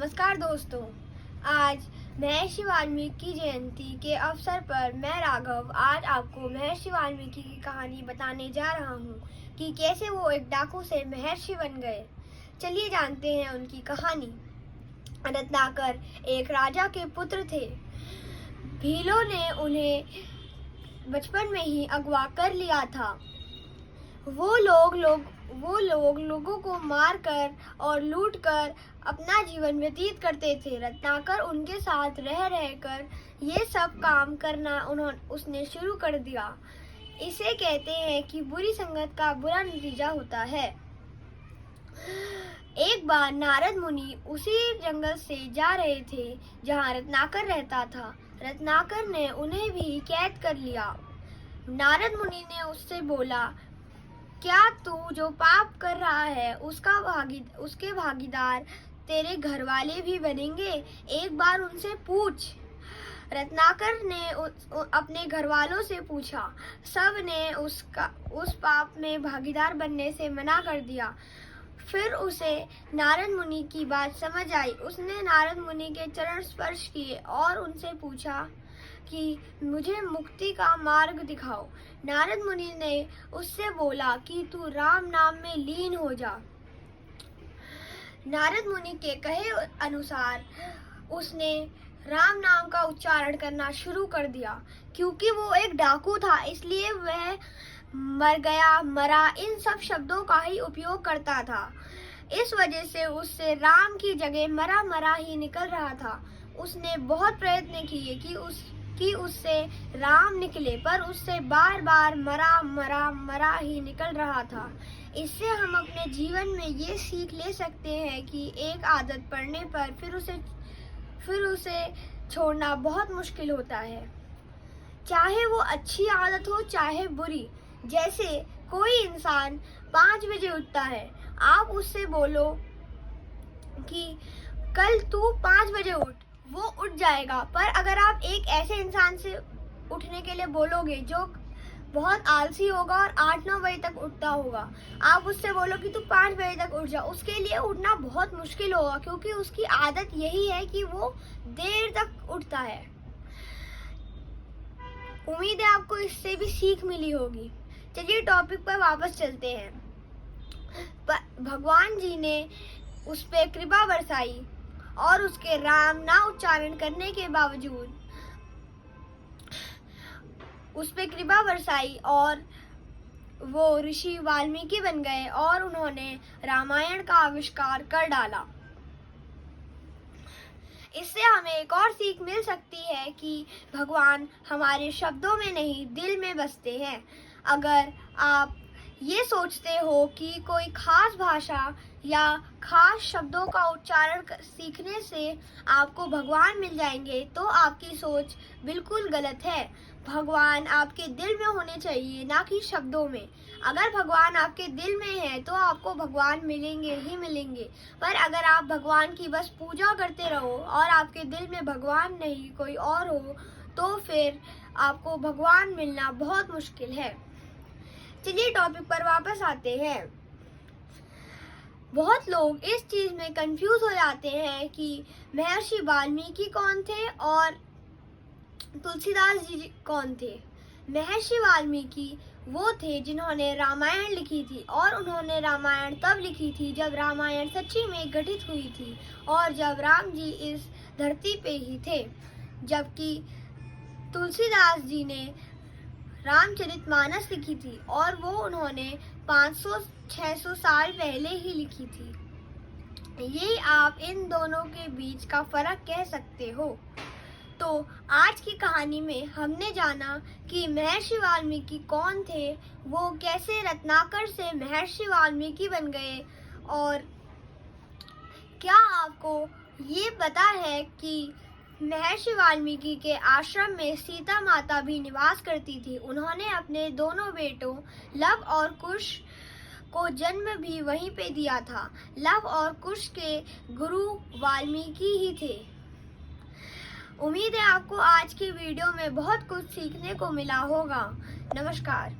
नमस्कार दोस्तों। आज महर्षि वाल्मीकि जयंती के अवसर पर मैं राघव आज आपको महर्षि वाल्मीकि की कहानी बताने जा रहा हूँ कि कैसे वो एक डाकू से महर्षि बन गए। चलिए जानते हैं उनकी कहानी। रत्नाकर एक राजा के पुत्र थे। भीलों ने उन्हें बचपन में ही अगवा कर लिया था। वो लोग लोगों को मारकर और लूटकर अपना जीवन व्यतीत करते थे। रत्नाकर उनके साथ रह रहकर ये सब काम करना उसने शुरू कर दिया। इसे कहते हैं कि बुरी संगत का बुरा नतीजा होता है। एक बार नारद मुनि उसी जंगल से जा रहे थे जहाँ रत्नाकर रहता था। रत्नाकर ने उन्हें भी कैद कर लिया। नारद मुनि ने उससे बोला, क्या तू जो पाप कर रहा है उसके भागीदार तेरे घर वाले भी बनेंगे? एक बार उनसे पूछ। रत्नाकर ने अपने घर वालों से पूछा। सब ने उस पाप में भागीदार बनने से मना कर दिया। फिर उसे नारद मुनि की बात समझ आई। उसने नारद मुनि के चरण स्पर्श किए और उनसे पूछा कि मुझे मुक्ति का मार्ग दिखाओ। नारद मुनि ने उससे बोला कि तू राम नाम में लीन हो जा। नारद मुनि के कहे अनुसार उसने राम नाम का उच्चारण करना शुरू कर दिया। क्योंकि वो एक डाकू था इसलिए वह मर गया, मरा इन सब शब्दों का ही उपयोग करता था। इस वजह से उससे राम की जगह मरा मरा ही निकल रहा था। उसने बहुत प्रयत्न किए कि उससे राम निकले, पर उससे बार बार मरा ही निकल रहा था। इससे हम अपने जीवन में ये सीख ले सकते हैं कि एक आदत पड़ने पर फिर उसे छोड़ना बहुत मुश्किल होता है, चाहे वो अच्छी आदत हो चाहे बुरी। जैसे कोई इंसान 5 बजे उठता है, आप उससे बोलो कि कल तू 5 बजे उठ, वो उठ जाएगा। पर अगर आप एक ऐसे इंसान से उठने के लिए बोलोगे जो बहुत आलसी होगा और 8-9 बजे तक उठता होगा, आप उससे बोलो कि तू 5 बजे तक उठ जा, उसके लिए उठना बहुत मुश्किल होगा क्योंकि उसकी आदत यही है कि वो देर तक उठता है। उम्मीद है आपको इससे भी सीख मिली होगी। चलिए टॉपिक पर वापस चलते हैं। भगवान जी ने उस पर कृपा बरसाई और उसके राम ना उच्चारण करने के बावजूद उस पे कृपा बरसाई और वो ऋषि वाल्मीकि बन गए और उन्होंने रामायण का आविष्कार कर डाला। इससे हमें एक और सीख मिल सकती है कि भगवान हमारे शब्दों में नहीं दिल में बसते हैं। अगर आप ये सोचते हो कि कोई खास भाषा या खास शब्दों का उच्चारण सीखने से आपको भगवान मिल जाएंगे तो आपकी सोच बिल्कुल गलत है। भगवान आपके दिल में होने चाहिए, ना कि शब्दों में। अगर भगवान आपके दिल में है तो आपको भगवान मिलेंगे ही मिलेंगे। पर अगर आप भगवान की बस पूजा करते रहो और आपके दिल में भगवान नहीं कोई और हो तो फिर आपको भगवान मिलना बहुत मुश्किल है। चलिए टॉपिक पर वापस आते हैं। बहुत लोग इस चीज में कंफ्यूज हो जाते हैं कि महर्षि वाल्मीकि कौन थे और तुलसीदास जी कौन थे। महर्षि वाल्मीकि वो थे जिन्होंने रामायण लिखी थी और उन्होंने रामायण तब लिखी थी जब रामायण सच्ची में घटित हुई थी और जब राम जी इस धरती पे ही थे। जबकि तुलसीदास जी ने रामचरितमानस लिखी थी और वो उन्होंने 500-600 साल पहले ही लिखी थी। ये आप इन दोनों के बीच का फर्क कह सकते हो। तो आज की कहानी में हमने जाना कि महर्षि वाल्मीकि कौन थे, वो कैसे रत्नाकर से महर्षि वाल्मीकि बन गए, और क्या आपको ये पता है कि महर्षि वाल्मीकि के आश्रम में सीता माता भी निवास करती थी। उन्होंने अपने दोनों बेटों लव और कुश को जन्म भी वहीं पे दिया था। लव और कुश के गुरु वाल्मीकि ही थे। उम्मीद है आपको आज की वीडियो में बहुत कुछ सीखने को मिला होगा। नमस्कार।